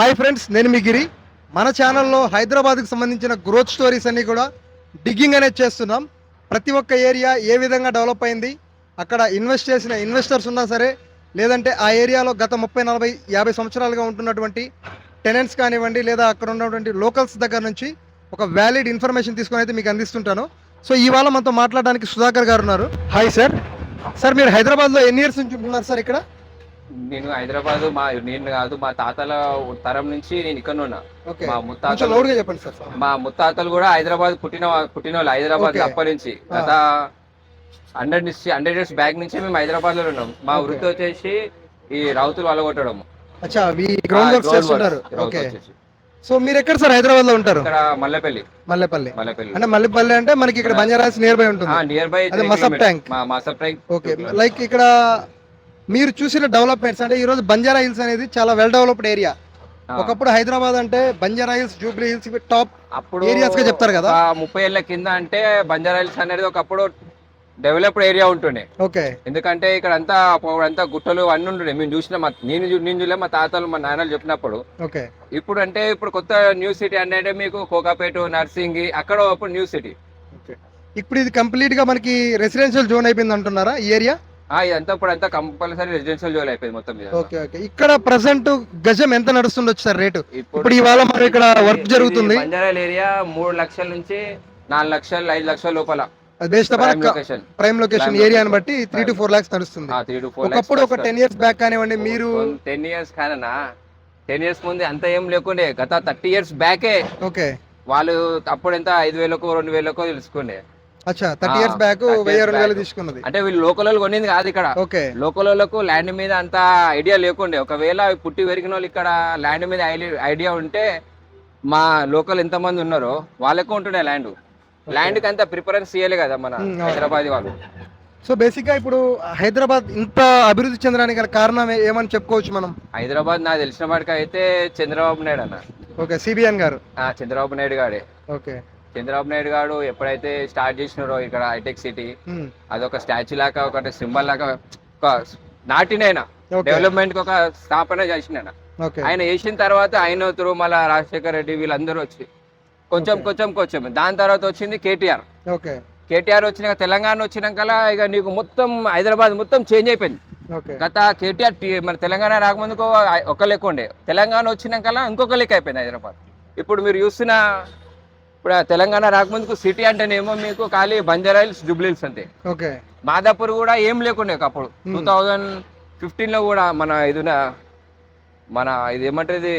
Hi friends, నేను మీ గిరి. మన ఛానల్లో హైదరాబాద్కి సంబంధించిన గ్రోత్ స్టోరీస్ అన్నీ కూడా డిగ్గింగ్ అనేది చేస్తున్నాం. ప్రతి ఒక్క ఏరియా ఏ విధంగా డెవలప్ అయింది, అక్కడ ఇన్వెస్ట్ చేసిన ఇన్వెస్టర్స్ ఉన్నా సరే, లేదంటే ఆ ఏరియాలో గత 30, 40, 50 సంవత్సరాలుగా ఉంటున్నటువంటి టెనెంట్స్ కానివ్వండి, లేదా అక్కడ ఉన్నటువంటి లోకల్స్ దగ్గర నుంచి ఒక వ్యాలిడ్ ఇన్ఫర్మేషన్ తీసుకొని అయితే మీకు అందిస్తుంటాను. సో ఇవాళ మనతో మాట్లాడడానికి సుధాకర్ గారు ఉన్నారు. Hi sir. సార్, మీరు హైదరాబాద్లో ఎన్ని ఇయర్స్ నుంచి ఉంటున్నారు సార్ ఇక్కడ? నేను హైదరాబాద్ నేను కాదు, మా తాతల తరం నుంచి నేను ఇక్కడ ఉన్నా. ఓకే, మా కొంచెం ముత్తాతలు లౌడ్గా చెప్పండి సార్. మా ముత్తాతలు కూడా హైదరాబాద్ పుట్టిన వాళ్ళు హైదరాబాద్ ఓకే. అప్పటి నుంచి గత 100 ఇయర్స్ బ్యాక్ నుంచి మేము హైదరాబాద్ లో ఉన్నాం. మా ఓకే. వృత్తి వచ్చేసి ఈ రౌతులు అలగొట్టడం. అచ్చా, మీ గ్రౌండ్ వర్క్స్ చేస్తుంటారు. రౌతు ఓకే. వచ్చేసి సో మీరు ఎక్కడ సార్ హైదరాబాద్ లో ఉంటారు? ఇక్కడ మల్లెపల్లి. మల్లెపల్లి. మల్లెపల్లి అంటే మల్లెపల్లి అంటే మనకి ఇక్కడ బంజారాస్ నియర్ బై ఉంటుంది. నియర్ బై అదే Masab tank. Masab tank. Okay, like ఇక్కడ మీరు చూసిన డెవలప్మెంట్స్ అంటే ఈ రోజు బంజారా హిల్స్ అనేది చాలా వెల్ డెవలప్డ్ ఏరియా. ఒకప్పుడు హైదరాబాద్ అంటే Banjara hills, Jubilee hills top అప్పుడు ఏరియాస్ గా చెప్తారు కదా. 30 ఏళ్ల కింద అంటే బంజారా హిల్స్ అనేది ఒకప్పుడు డెవలప్డ్ ఏరియా ఉంటుండే. ఓకే. ఎందుకంటే ఇక్కడ అంతా గుట్టలు అన్ని ఉంటుండే. మేము చూసిన నేను చూడలే, మా తాతలు మా నాన్నలు చెప్పినప్పుడు. ఓకే. ఇప్పుడు కొత్త న్యూ సిటీ అంటే మీకు కోకాపేట, నర్సింగి, అక్కడ ఇప్పుడు న్యూ సిటీ. ఇప్పుడు ఇది కంప్లీట్ గా మనకి రెసిడెన్షియల్ జోన్ అయిపోయింది అంటున్నారా ఈ ఏరియా? ఇదంతా ఇప్పుడు అంతా కంపల్సరీ రెసిడెన్షియల్ జోన్ అయిపోయింది మొత్తం మీద. ఓకే. ఓకే. ఇక్కడ ప్రెసెంట్ గజం ఎంత నడుస్తుండొచ్చు సార్ రేటు? ఇప్పుడు ఇవాళ మరి ఇక్కడ వర్క్ జరుగుతుంది. బంజారా ఏరియా 3 లక్షల నుంచి 4 లక్షలు 5 లక్షల లోపల ప్రైమ్ లొకేషన్ ఏరియాని బట్టి 3 to 4 lakhs నడుస్తుంది. 3 to 4 ఒకప్పుడు ఒక 10 years బ్యాక్ కానివ్వండి, మీరు 10 years కానా 10 years ముందు అంత ఏం లేకుండే. గత 30 years బ్యాకే ఓకే వాళ్ళు అప్పుడు ఎంత 5,000కో 2,000కో తెలుసుకుండే. అచ్చా, 30 years బ్యాక్ 1,000-2,000 తీసుకున్నది. అంటే వీళ్ళు లోకల్ వాళ్ళు కొనింది కాదు ఇక్కడ. ఓకే. లోకల్ వాళ్ళకు ల్యాండ్ మీద అంత ఐడియా లేకుండే. ఒకవేళ పుట్టి పెరిగిన వాళ్ళు ఇక్కడ ల్యాండ్ మీద ఐడియా ఉంటే, మా లోకల్ ఎంత మంది ఉన్నారో వాళ్ళకు ఉంటుండే ల్యాండ్ కి అంత ప్రిఫరెన్స్ ఇయ్యలే కదా మన హైదరాబాద్ వాళ్ళు. సో బేసిక్ గా ఇప్పుడు హైదరాబాద్ ఇంత అభివృద్ధి చెందడానికి గల కారణం ఏమని చెప్పుకోవచ్చు మనం? హైదరాబాద్ నాకు తెలిసిన వాడికి అయితే చంద్రబాబు నాయుడు అన్న. ఓకే, సిబిఎన్ గారు. చంద్రబాబు నాయుడు గాడే. ఓకే. చంద్రబాబు నాయుడు గారు ఎప్పుడైతే స్టార్ట్ చేసినారో ఇక్కడ హైటెక్ సిటీ, అదొక స్టాచ్యూ లాగా, ఒకటి సింబల్ లాగా, ఒక నాటినైనా డెవలప్మెంట్ కి ఒక స్థాపన చేసిన ఆయన. చేసిన తర్వాత ఆయన తిరుమల, రాజశేఖర్ రెడ్డి వీళ్ళందరూ వచ్చి కొంచెం దాని తర్వాత వచ్చింది కేటీఆర్. ఓకే. కేటీఆర్ వచ్చినాక తెలంగాణ వచ్చినాక ఇక నీకు మొత్తం హైదరాబాద్ మొత్తం చేంజ్ అయిపోయింది. గత కేటీఆర్ మన తెలంగాణ రాకముందుకు ఒక లెక్క ఉండే, తెలంగాణ వచ్చినాక ఇంకొక లెక్క అయిపోయింది హైదరాబాద్. ఇప్పుడు మీరు చూస్తున్న ఇప్పుడు తెలంగాణ రాకముందుకు సిటీ అంటేనేమో మీకు ఖాళీ బంజారా హిల్స్, జూబ్లీ హిల్స్ అంతే. ఓకే. మాదాపూర్ కూడా ఏం లేకుండే అప్పుడు. 2015లో కూడా ఇది ఏమంటారు,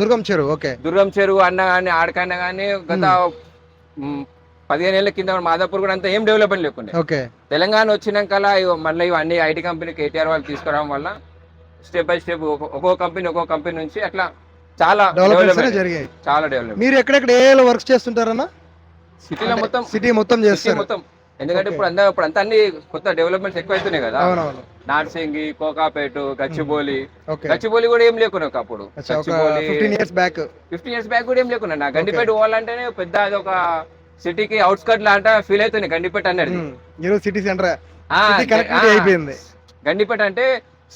దుర్గం చెరువు. ఓకే. దుర్గం చెరువు అన్న కానీ ఆడకన్నా కానీ గత 15 ఏళ్ల కింద మాదాపూర్ కూడా అంతా ఏం డెవలప్మెంట్ లేకుండే. ఓకే. తెలంగాణ వచ్చినాక మళ్ళీ ఇవన్నీ ఐటీ కంపెనీ కేటీఆర్ వాళ్ళు తీసుకురావడం వల్ల స్టెప్ బై స్టెప్ ఒక్కో కంపెనీ నుంచి అట్లా చాలా డెవలప్మెంట్ జరిగాయి. చాలా డెవలప్మెంట్. మీరు ఎక్కడెక్కడ ఏ వర్క్ చేస్తుంటారన్నా? సిటీ మొత్తం చేస్తారు మొత్తం. ఎందుకంటే ఇప్పుడు అంతా అన్ని కొత్త డెవలప్మెంట్స్ ఎక్కువ అవుతున్నాయి కదా. నార్సింగి, కోకాపేట, గచ్చిబౌలి కూడా ఏం లేకున్నా ఒకప్పుడు. 15 years బ్యాక్ కూడా ఏం లేకున్నా. గండిపేట పోవాలంటేనే పెద్ద అది ఒక సిటీకి అవుట్స్కట్ లాంట ఫీల్ అవుతుంది గండిపేట అనేది. సిటీ సెంటర్ అయిపోయింది గండిపేట అంటే.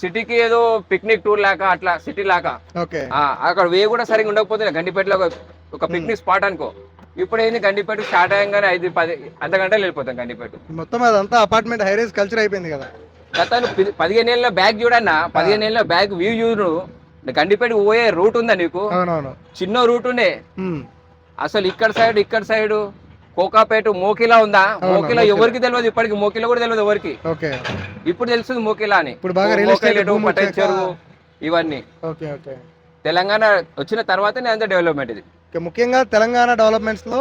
సిటీకి ఏదో పిక్నిక్ టూర్ లాగా, అట్లా సిటీ లాగా. అక్కడ వే కూడా సరిగ్గా ఉండకపోతే గండిపేటలో ఒక పిక్నిక్ స్పాట్ అనుకో. ఇప్పుడు ఏంది, గండిపేట స్టార్ట్ అయ్యంగానే 5-10 అర్ధగంటలు వెళ్ళిపోతాం గండిపేట. మొత్తం అదంతా అపార్ట్మెంట్ హైరేజ్ కల్చర్ అయిపోయింది కదా. గత 15 ఏళ్ళ బ్యాగ్ చూడన్నా, 15 ఏళ్ళ బ్యాగ్ వ్యూ చూడు. గండిపేట పోయే రూట్ ఉందా నీకు? చిన్న రూట్ ఉండే అసలు. ఇక్కడ సైడ్ కోకాపేట, మోకిలా ఉందా? మోకిలా ఎవరికి తెలియదు ఇప్పటికి. మోకిలా కూడా తెలియదు ఎవరికి. ఇప్పుడు తెలుస్తుంది మోకిలా అని. పటేల్ చెరువు ఇవన్నీ తెలంగాణ వచ్చిన తర్వాతనే అంత డెవలప్మెంట్ ఇది. ముఖ్యంగా తెలంగాణ డెవలప్మెంట్స్ లో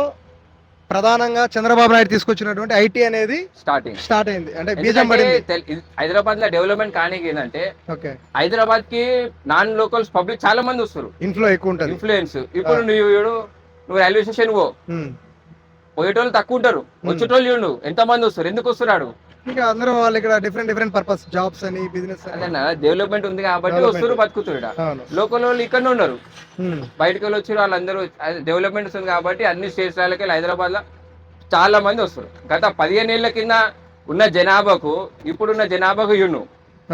ప్రధానంగా చంద్రబాబు నాయుడు తీసుకొచ్చినటువంటి ఐటీ అనేది స్టార్ట్ అయింది. అంటే బీజం పడింది. హైదరాబాద్ లో డెవలప్మెంట్ కానీ ఏంటంటే, హైదరాబాద్ కి నాన్ లోకల్స్ పబ్లిక్ చాలా మంది వస్తారు. ఇన్ఫ్లో ఎక్కువ ఉంటుంది. ఇన్ఫ్లుయెన్స్. ఇప్పుడు నువ్వు రైల్వే స్టేషన్ పోయేటోళ్ళు తక్కువ ఉంటారు, వచ్చేటోళ్ళు చూడు ఎంత మంది వస్తారు. ఎందుకు వస్తున్నాడు? ఇంకా అందరూ వాళ్ళు ఇక్కడ డిఫరెంట్ పర్పస్, జాబ్స్ అని, బిజినెస్ డెవలప్మెంట్ ఉంది కాబట్టి వస్తారు, బతుకుతారు. లోకల్ వాళ్ళు ఇక్కడనే ఉన్నారు. బయటకు వెళ్ళి వచ్చి వాళ్ళందరూ డెవలప్మెంట్ ఉంది కాబట్టి అన్ని స్టేట్స్ వాళ్ళకి హైదరాబాద్ లో చాలా మంది వస్తారు. గత 15 ఏళ్ల కింద ఉన్న జనాభాకు ఇప్పుడున్న జనాభాకు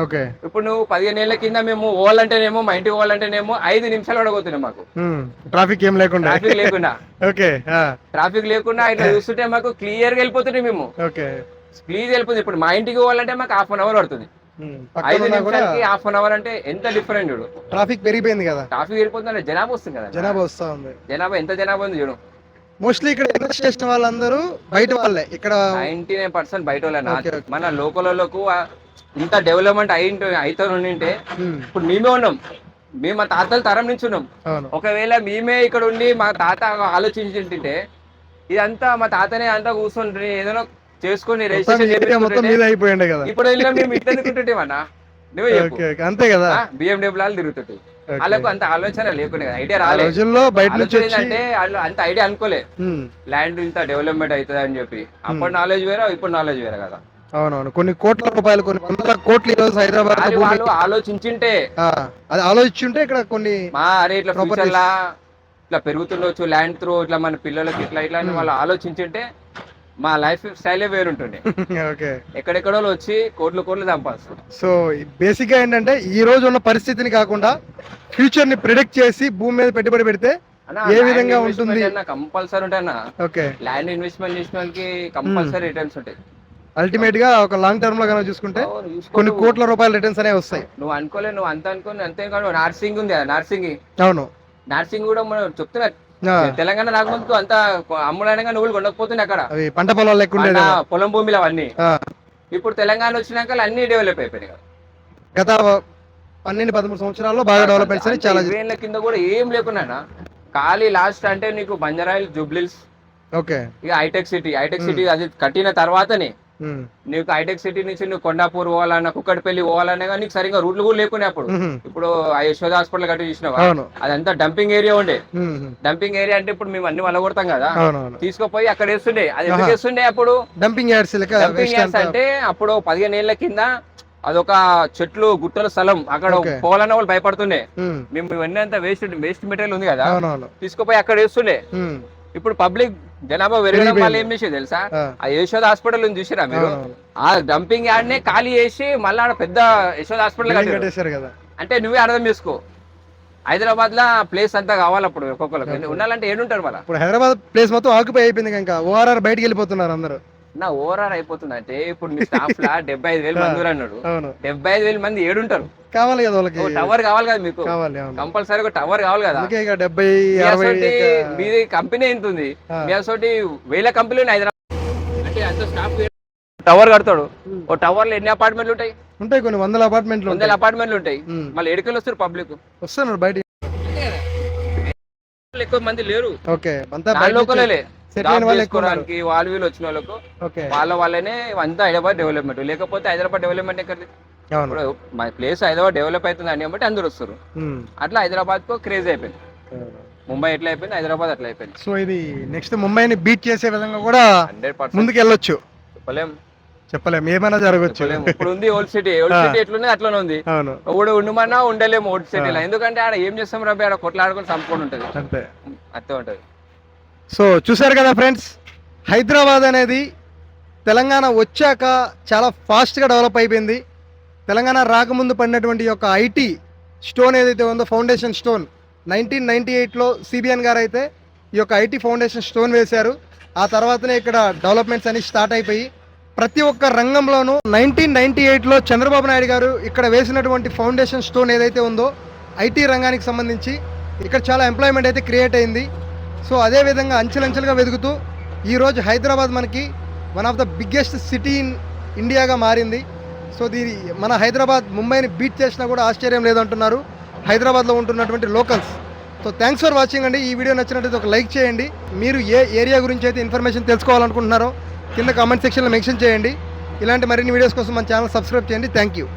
ఓకే. ఇప్పుడు నువ్వు 15 ఏళ్ల కింద మేము పోవాలంటేనేమో మా ఇంటికి పోవాలంటేనేమో 5 నిమిషాలు పడబోతున్నాయి మాకు. ట్రాఫిక్ ఏం లేకుండా. ట్రాఫిక్ లేకుండా. ఓకే. ట్రాఫిక్ లేకుండా ఇట్లా చూస్తుంటే మాకు క్లియర్ గా వెళ్ళిపోతున్నాయి మేము. ఓకే. ప్లీజ్ వెళ్ళిపోతుంది. ఇప్పుడు మా ఇంటికి పోవాలంటే మాకు 1/2 అవర్ పడుతుంది. 5 నిమిషాలకి 1/2 అవర్ అంటే ఎంత డిఫరెంట్ చూడు. ట్రాఫిక్ పెరిగిపోయింది కదా. ట్రాఫిక్ వెళ్ళిపోతుంది, జనాభా వస్తుంది కదా. జనాభా వస్తా ఉంది. జనాభా ఎంత జనాభా ఉంది చూడు. మోస్ట్లీ ఇక్కడ ఇన్వెస్ట్ చేసిన వాళ్ళందరూ బయట వాళ్ళే. ఇక్కడ 99% బయట వాళ్ళే. మన లోకలకు ఇంత డెవలప్మెంట్ అయితే ఉండింటే ఇప్పుడు మేమే ఉన్నాం. మేము మా తాతల తరం నుంచి ఉన్నాం. ఒకవేళ మేమే ఇక్కడ ఉండి మా తాత ఆలోచించుంటే ఇదంతా మా తాతనే అంతా కూర్చొని ఏదైనా చేసుకొని అయిపోయింది కదా. ఇప్పుడు వెళ్ళినా మేము ఇట్లా తిరుగుతుంటేమన్నా నువ్వే అంతే కదా. BMW తిరుగుతుంటాయి. వాళ్ళకు అంత ఆలోచన లేకుండా ఐడియా రాలేదు. అంటే వాళ్ళు అంత ఐడియా అనుకోలే ల్యాండ్ ఇంత డెవలప్మెంట్ అవుతుంది అని చెప్పి. అప్పుడు నాలెడ్జ్ వేరే, ఇప్పుడు నాలెడ్జ్ వేరే కదా. అవునవును. కొన్ని కోట్ల రూపాయలు, కొన్ని వందల కోట్లు ఈ రోజు హైదరాబాద్ వాళ్ళు ఆలోచించుంటే, అది ఆలోచించుంటే ఇక్కడ కొన్ని అరే ఇట్లా ఫ్యూచర్ లా ఇట్లా పెరుగుతుండొచ్చు ల్యాండ్ త్రూ, ఇట్లా మన పిల్లలకి ఇట్లా ఇట్లా అని వాళ్ళు ఆలోచించుంటే మా లైఫ్ స్టైలే వేరుంటుండే. ఎక్కడెక్కడో వచ్చి కోట్లు సంపాదిస్తారు. సో బేసిక్ గా ఏంటంటే ఈ రోజు ఉన్న పరిస్థితిని కాకుండా ఫ్యూచర్ ని ప్రిడిక్ట్ చేసి భూమి మీద పెట్టుబడి పెడితే ఏ విధంగా ఉంటుంది కంపల్సరీ ఉంటాయన్నా. ఓకే. ల్యాండ్ ఇన్వెస్ట్మెంట్ చేసిన వాళ్ళకి కంపల్సరీ రిటర్న్స్ ఉంటాయి. అల్టిమేట్ గా ఒక లాంగ్ టర్మ్ లో కనుక చూసుకుంటే కొన్ని కోట్ల రూపాయల రిటర్న్స్ అనేవి వస్తాయి. నువ్వు అనుకోలే, నువ్వు అంత అనుకోని అంతే కాదు. నర్సింగ్ ఉంది కదా, నర్సింగ్. అవును. నర్సింగ్ కూడా మనం చెప్తున్నా తెలంగాణ రాకముందుకు అంత అమ్ముడైనా నువ్వులు కొనకపోతున్నాయి అక్కడ. పంట పొలాలు లేకుండా పొలం భూమిలో అవన్నీ. ఇప్పుడు తెలంగాణ వచ్చినాక అన్ని డెవలప్ అయిపోయినాయి కదా. గత 12-13 సంవత్సరాల్లో బాగా డెవలప్మెంట్స్ అని చాలా ఏళ్ళ కింద కూడా ఏం లేకున్నా ఖాళీ లాస్ట్ అంటే నీకు బంజారాయిల్, జూబ్లీస్, ఓకే, ఇక హైటెక్ సిటీ అది కట్టిన తర్వాతనే నీకు హైటెక్ సిటీ నుంచి నువ్వు కొండాపూర్ పోవాలన్నా, కుక్కటిపల్లి పోవాలన్నా కానీ నీకు సరిగ్గా రూట్లు కూడా లేకునే అప్పుడు. ఇప్పుడు ఆ యశోద హాస్పిటల్ కట్టి చూసినావా, అదంతా డంపింగ్ ఏరియా ఉండే. డంపింగ్ ఏరియా అంటే ఇప్పుడు మేము అన్ని వలగొడతాం కదా, తీసుకుపోయి అక్కడ వేస్తుండే. అది ఎందుకు వేస్తుండే అప్పుడు డంపింగ్ యార్డ్స్ అంటే అప్పుడు 15 ఏళ్ల కింద అదొక చెట్లు గుట్టల స్థలం. అక్కడ పోవాలన్న వాళ్ళు భయపడుతుండే. మేము ఇవన్నీ అంతా వేస్ట్ మెటీరియల్ ఉంది కదా, తీసుకుపోయి అక్కడ వేస్తుండే. ఇప్పుడు పబ్లిక్ జనాభా పెరగడం వల్ల ఏం చేసేది తెలుసా, ఆ యశోద హాస్పిటల్ చూసిరా మీరు, ఆ డంపింగ్ యార్డ్ నే ఖాళీ చేసి మళ్ళీ పెద్ద యశోద హాస్పిటల్ కట్టేశారు కదా. అంటే నువ్వే అర్థం చేసుకో, హైదరాబాద్ లా ప్లేస్ అంతా కావాలి అప్పుడు ఒక్కొక్కరికి ఉండాలంటే ఏడుంటారు మళ్ళీ. ఇప్పుడు హైదరాబాద్ ప్లేస్ మొత్తం ఆక్యుపై అయిపోయింది, ఇంకా ఓఆర్ఆర్ బయటకు వెళ్ళిపోతున్నారు అందరూ. నా ఓఆర్ఆర్ అయిపోతుంది అంటే ఇప్పుడు మీ స్టాఫ్ లా 75,000 మంది అన్నాడు. 75,000 మంది ఏడుంటారు. కావాలి కదా వాళ్ళకి, టవర్ కావాలి కదా మీకు, కంపల్సరీ ఒక టవర్ కావాలి కదా. మీది కంపెనీ ఎంత ఉంది, మీ అసోటి 1000 కంపెనీలు హైదరాబాద్ అంటే అంత స్టాఫ్ టవర్ కడతాడు. ఓ టవర్ లో ఎన్ని అపార్ట్మెంట్లు ఉంటాయి? కొన్ని 100 అపార్ట్మెంట్లు ఉంటాయి. మళ్ళీ ఎడుకలు వస్తారు, పబ్లిక్ వస్తున్నారు బయట, ఎక్కువ మంది లేరు. లోకలే చేసుకోవడానికి వాళ్ళు వీళ్ళు వచ్చిన వాళ్ళకు వాళ్ళ వాళ్ళనే అంతా హైదరాబాద్ డెవలప్మెంట్. లేకపోతే హైదరాబాద్ డెవలప్మెంట్ ఎక్కడిది? మా ప్లేస్ హైదరాబాద్ డెవలప్ అవుతుంది అని బట్టి అందరు వస్తారు. అట్లా హైదరాబాద్ కు క్రేజ్ అయిపోయింది. ముంబై ఎట్లా అయిపోయింది, హైదరాబాద్ అట్లా అయిపోయింది. సో ఇది నెక్స్ట్ ముంబైని బీట్ చేసే విధంగా కూడా 100% ముందుకు వెళ్ళొచ్చు. చెప్పలేము, ఏమైనా జరగచ్చు. ఇప్పుడు ఉంది ఓల్డ్ సిటీ ఎట్లుంది అట్లనే ఉంది. ఉండమన్నా ఉండలేము ఓల్డ్ సిటీలో, ఎందుకంటే ఆడ ఏం చేస్తాం రాబోయే, ఆడ కొట్లాడుకొని సంపుకొని ఉంటది, అంతే ఉంటది. సో చూసారు కదా ఫ్రెండ్స్, హైదరాబాద్ అనేది తెలంగాణ వచ్చాక చాలా ఫాస్ట్గా డెవలప్ అయిపోయింది. తెలంగాణ రాకముందు పడినటువంటి యొక్క ఐటీ స్టోన్ ఏదైతే ఉందో, ఫౌండేషన్ స్టోన్ 1998లో సిబిఎన్ గారు అయితే ఈ యొక్క ఐటీ ఫౌండేషన్ స్టోన్ వేశారు. ఆ తర్వాతనే ఇక్కడ డెవలప్మెంట్స్ అన్ని స్టార్ట్ అయిపోయి ప్రతి ఒక్క రంగంలోనూ 1998లో చంద్రబాబు నాయుడు గారు ఇక్కడ వేసినటువంటి ఫౌండేషన్ స్టోన్ ఏదైతే ఉందో ఐటీ రంగానికి సంబంధించి ఇక్కడ చాలా ఎంప్లాయ్మెంట్ అయితే క్రియేట్ అయింది. సో అదేవిధంగా అంచెలంచెలుగా వెతుకుతూ ఈరోజు హైదరాబాద్ మనకి one of the biggest city in ఇండియాగా మారింది. సో దీని మన హైదరాబాద్ ముంబైని బీట్ చేసినా కూడా ఆశ్చర్యం లేదంటున్నారు హైదరాబాద్లో ఉంటున్నటువంటి locals. So thanks for watching అండి. ఈ వీడియో నచ్చినట్టయితే ఒక లైక్ చేయండి. మీరు ఏ ఏరియా గురించి అయితే ఇన్ఫర్మేషన్ తెలుసుకోవాలనుకుంటున్నారో కింద కామెంట్ సెక్షన్లో మెన్షన్ చేయండి. ఇలాంటి మరిన్ని వీడియోస్ కోసం మన ఛానల్ సబ్స్క్రైబ్ చేయండి. Thank you.